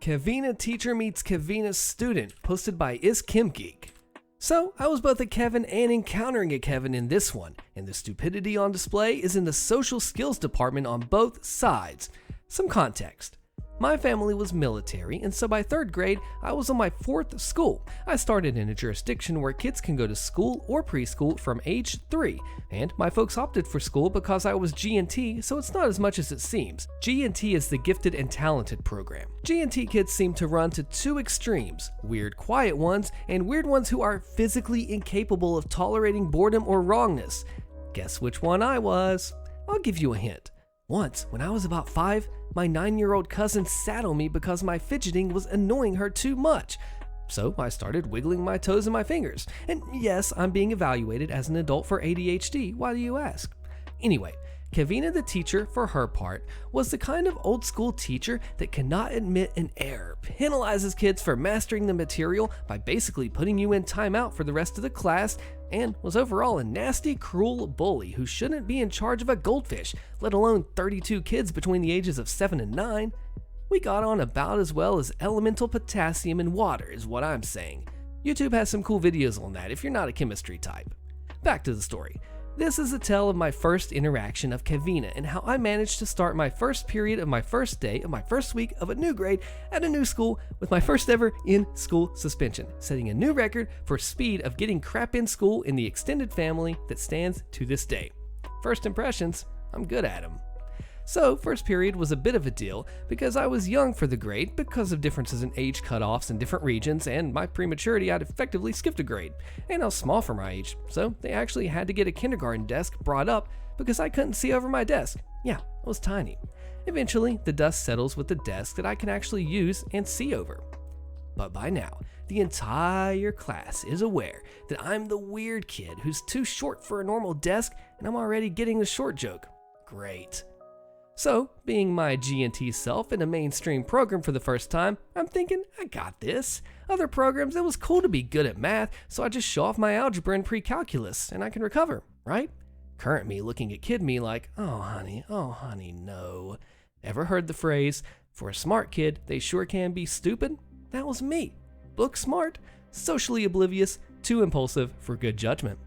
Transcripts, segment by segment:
Kevina teacher meets Kevina student, posted by IsKimGeek. So, I was both a Kevin and encountering a Kevin in this one, and the stupidity on display is in the social skills department on both sides. Some context. My family was military, and so by 3rd grade, I was on my 4th school. I started in a jurisdiction where kids can go to school or preschool from age 3, and my folks opted for school because I was G&T, so it's not as much as it seems. G&T is the gifted and talented program. G&T kids seem to run to 2 extremes, weird quiet ones, and weird ones who are physically incapable of tolerating boredom or wrongness. Guess which one I was? I'll give you a hint. Once, when I was about 5, my 9-year-old cousin sat on me because my fidgeting was annoying her too much. So I started wiggling my toes and my fingers. And yes, I'm being evaluated as an adult for ADHD. Why do you ask? Anyway, Kevina the teacher, for her part, was the kind of old school teacher that cannot admit an error, penalizes kids for mastering the material by basically putting you in timeout for the rest of the class, and was overall a nasty, cruel bully who shouldn't be in charge of a goldfish, let alone 32 kids between the ages of 7 and 9. We got on about as well as elemental potassium in water, is what I'm saying. YouTube has some cool videos on that if you're not a chemistry type. Back to the story. This is a tale of my first interaction of Kevina and how I managed to start my first period of my first day of my first week of a new grade at a new school with my first ever in-school suspension, setting a new record for speed of getting crap in school in the extended family that stands to this day. First impressions, I'm good at them. So, first period was a bit of a deal because I was young for the grade because of differences in age cutoffs in different regions, and my prematurity I'd effectively skipped a grade, and I was small for my age, so they actually had to get a kindergarten desk brought up because I couldn't see over my desk. Yeah, I was tiny. Eventually, the dust settles with the desk that I can actually use and see over. But by now, the entire class is aware that I'm the weird kid who's too short for a normal desk, and I'm already getting the short joke. Great. So, being my G&T self in a mainstream program for the first time, I'm thinking, I got this. Other programs, it was cool to be good at math, so I just show off my algebra and pre-calculus, and I can recover, right? Current me looking at kid me like, oh honey, no. Ever heard the phrase, for a smart kid, they sure can be stupid? That was me. Book smart, socially oblivious, too impulsive for good judgment.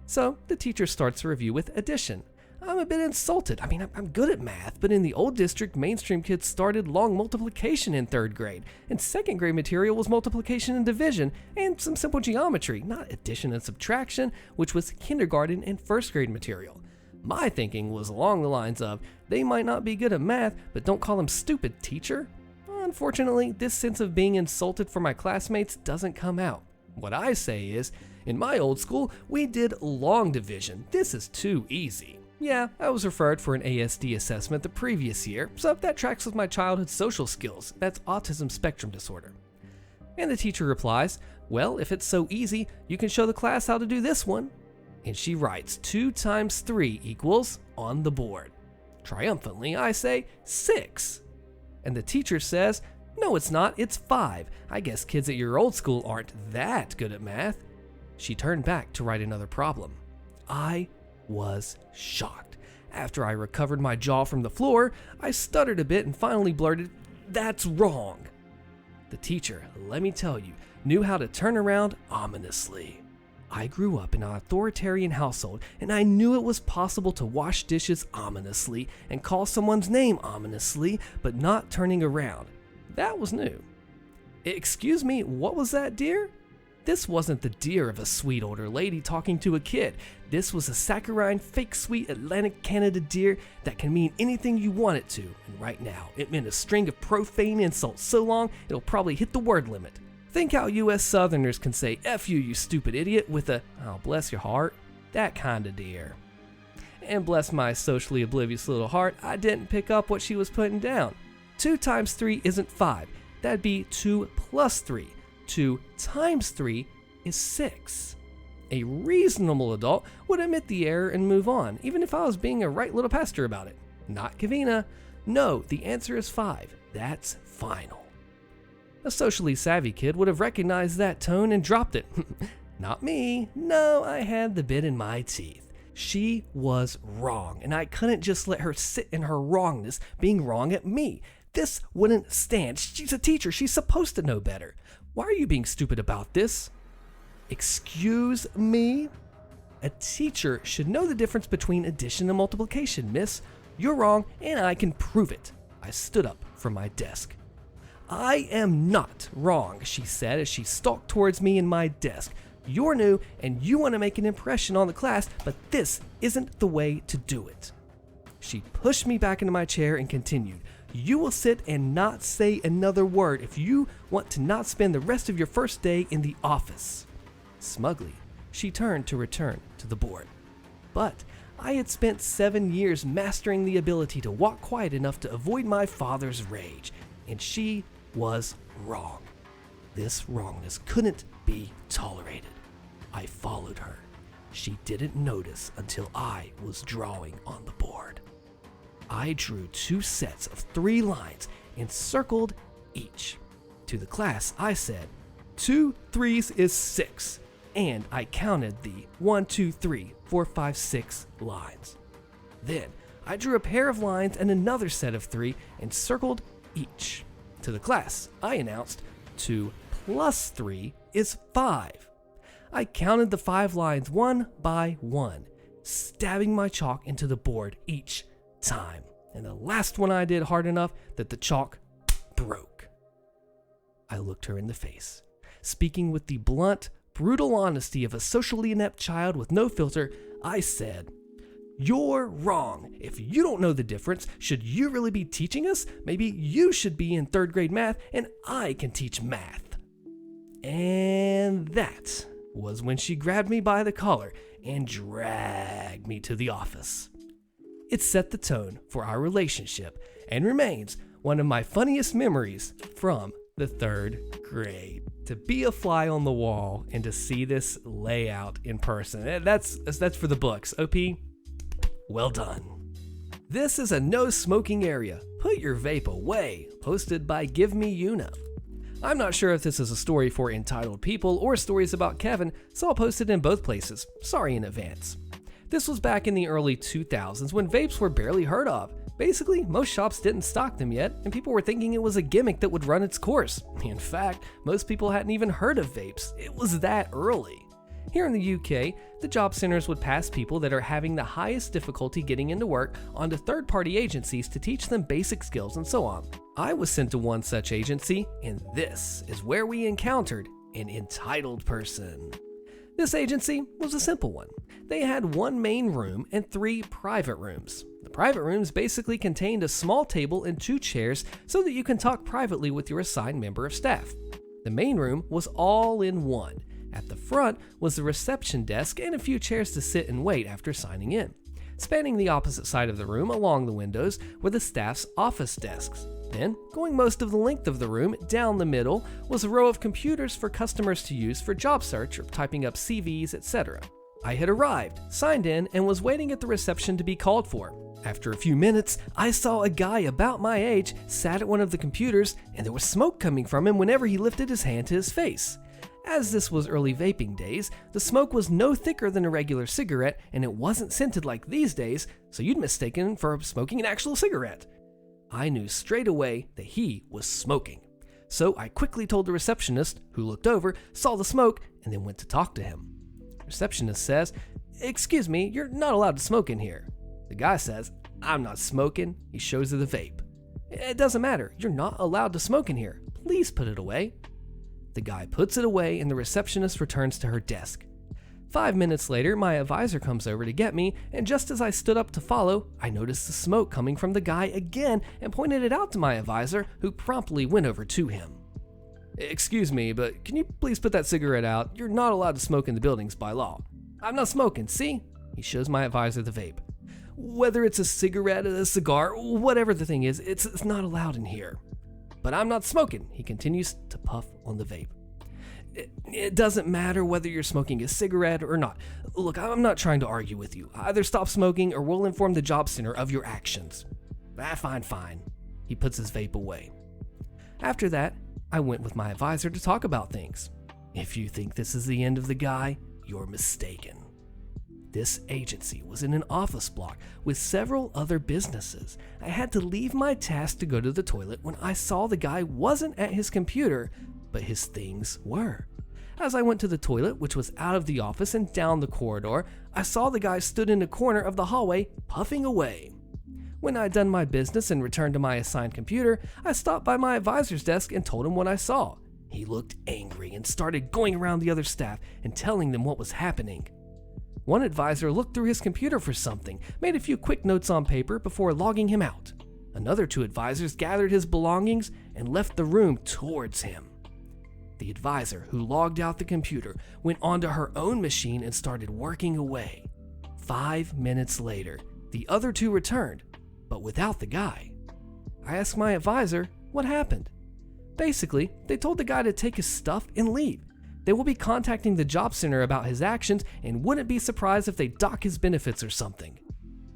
So, the teacher starts the review with addition. I'm a bit insulted. I mean, I'm good at math, but in the old district, mainstream kids started long multiplication in 3rd grade, and 2nd grade material was multiplication and division, and some simple geometry, not addition and subtraction, which was kindergarten and 1st grade material. My thinking was along the lines of, they might not be good at math, but don't call them stupid, teacher. Unfortunately, this sense of being insulted for my classmates doesn't come out. What I say is, in my old school, we did long division. This is too easy. Yeah, I was referred for an ASD assessment the previous year, so that tracks with my childhood social skills. That's autism spectrum disorder. And the teacher replies, well, if it's so easy, you can show the class how to do this one. And she writes 2 times 3 equals on the board. Triumphantly, I say 6. And the teacher says, no, it's not, it's 5. I guess kids at your old school aren't that good at math. She turned back to write another problem. I was shocked. After I recovered my jaw from the floor, I stuttered a bit and finally blurted, that's wrong. The teacher, let me tell you, knew how to turn around ominously. I grew up in an authoritarian household, and I knew it was possible to wash dishes ominously and call someone's name ominously, but not turning around. That was new. Excuse me, what was that, dear? This wasn't the dear of a sweet older lady talking to a kid. This was a saccharine, fake sweet Atlantic Canada dear that can mean anything you want it to. And right now, it meant a string of profane insults so long, it'll probably hit the word limit. Think how US Southerners can say, F you, you stupid idiot, with a, oh, bless your heart, that kind of dear. And bless my socially oblivious little heart, I didn't pick up what she was putting down. 2 times 3 isn't 5. That'd be 2 plus 3. 2 times 3 is 6. A reasonable adult would admit the error and move on, even if I was being a right little pastor about it. Not Kevina. No, the answer is 5. That's final. A socially savvy kid would have recognized that tone and dropped it. Not me. No, I had the bit in my teeth. She was wrong, and I couldn't just let her sit in her wrongness, being wrong at me. This wouldn't stand. She's a teacher. She's supposed to know better. Why are you being stupid about this? Excuse me? A teacher should know the difference between addition and multiplication, miss. You're wrong, and I can prove it. I stood up from my desk. I am not wrong, she said as she stalked towards me and my desk. You're new, and you want to make an impression on the class, but this isn't the way to do it. She pushed me back into my chair and continued. You will sit and not say another word if you want to not spend the rest of your first day in the office. Smugly, she turned to return to the board. But I had spent 7 years mastering the ability to walk quiet enough to avoid my father's rage, and she was wrong. This wrongness couldn't be tolerated. I followed her. She didn't notice until I was drawing on the board. I drew 2 sets of 3 lines and circled each. To the class, I said, 2 3s is 6, and I counted the 1, 2, 3, 4, 5, 6 lines. Then I drew a pair of lines and another set of 3 and circled each. To the class, I announced 2 plus 3 is 5. I counted the 5 lines one by one, stabbing my chalk into the board each time. And the last one I did hard enough that the chalk broke. I looked her in the face, speaking with the blunt, brutal honesty of a socially inept child with no filter. I said, you're wrong. If you don't know the difference, should you really be teaching us? Maybe you should be in 3rd grade math and I can teach math. And that was when she grabbed me by the collar and dragged me to the office. It set the tone for our relationship and remains one of my funniest memories from the 3rd grade. To be a fly on the wall and to see this layout in person, that's for the books. OP, well done. This is a no smoking area. Put your vape away. Posted by Give Me Una. I'm not sure if this is a story for entitled people or stories about Kevin, so I'll post it in both places. Sorry in advance. This was back in the early 2000s when vapes were barely heard of. Basically, most shops didn't stock them yet, and people were thinking it was a gimmick that would run its course. In fact, most people hadn't even heard of vapes. It was that early. Here in the UK, the job centers would pass people that are having the highest difficulty getting into work onto third-party agencies to teach them basic skills and so on. I was sent to one such agency, and this is where we encountered an entitled person. This agency was a simple one. They had 1 main room and 3 private rooms. The private rooms basically contained a small table and 2 chairs so that you can talk privately with your assigned member of staff. The main room was all in one. At the front was the reception desk and a few chairs to sit and wait after signing in. Spanning the opposite side of the room along the windows were the staff's office desks. Then, going most of the length of the room, down the middle was a row of computers for customers to use for job search or typing up CVs, etc. I had arrived, signed in, and was waiting at the reception to be called for. After a few minutes, I saw a guy about my age sat at one of the computers, and there was smoke coming from him whenever he lifted his hand to his face. As this was early vaping days, the smoke was no thicker than a regular cigarette, and it wasn't scented like these days, so you'd mistaken for smoking an actual cigarette. I knew straight away that he was smoking. So I quickly told the receptionist, who looked over, saw the smoke, and then went to talk to him. The receptionist says, "Excuse me, you're not allowed to smoke in here." The guy says, "I'm not smoking." He shows her the vape. "It doesn't matter, you're not allowed to smoke in here. Please put it away." The guy puts it away and the receptionist returns to her desk. 5 minutes later, my advisor comes over to get me, and just as I stood up to follow, I noticed the smoke coming from the guy again and pointed it out to my advisor, who promptly went over to him. "Excuse me, but can you please put that cigarette out? You're not allowed to smoke in the buildings by law." "I'm not smoking, see?" He shows my advisor the vape. "Whether it's a cigarette, a cigar, whatever the thing is, it's not allowed in here." "But I'm not smoking," he continues to puff on the vape. It doesn't matter whether you're smoking a cigarette or not. Look, I'm not trying to argue with you. Either stop smoking or we'll inform the job center of your actions." Fine. He puts his vape away. After that, I went with my advisor to talk about things. If you think this is the end of the guy, you're mistaken. This agency was in an office block with several other businesses. I had to leave my task to go to the toilet when I saw the guy wasn't at his computer, but his things were. As I went to the toilet, which was out of the office and down the corridor, I saw the guy stood in the corner of the hallway, puffing away. When I'd done my business and returned to my assigned computer, I stopped by my advisor's desk and told him what I saw. He looked angry and started going around the other staff and telling them what was happening. One advisor looked through his computer for something, made a few quick notes on paper before logging him out. Another 2 advisors gathered his belongings and left the room towards him. The advisor who logged out the computer went onto her own machine and started working away. 5 minutes later, the other 2 returned, but without the guy. I asked my advisor what happened. Basically, they told the guy to take his stuff and leave. They will be contacting the job center about his actions and wouldn't be surprised if they dock his benefits or something.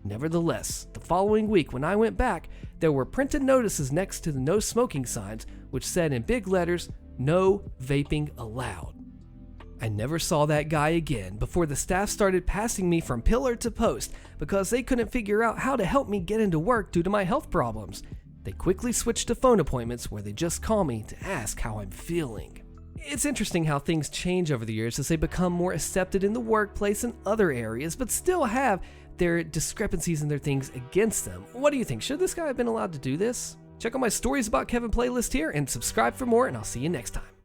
Nevertheless, the following week when I went back, there were printed notices next to the no smoking signs which said in big letters, "No vaping allowed." I never saw that guy again before the staff started passing me from pillar to post because they couldn't figure out how to help me get into work due to my health problems. They quickly switched to phone appointments where they just call me to ask how I'm feeling. It's interesting how things change over the years as they become more accepted in the workplace and other areas, but still have their discrepancies and their things against them. What do you think? Should this guy have been allowed to do this? Check out my Stories About Kevin playlist here and subscribe for more, and I'll see you next time.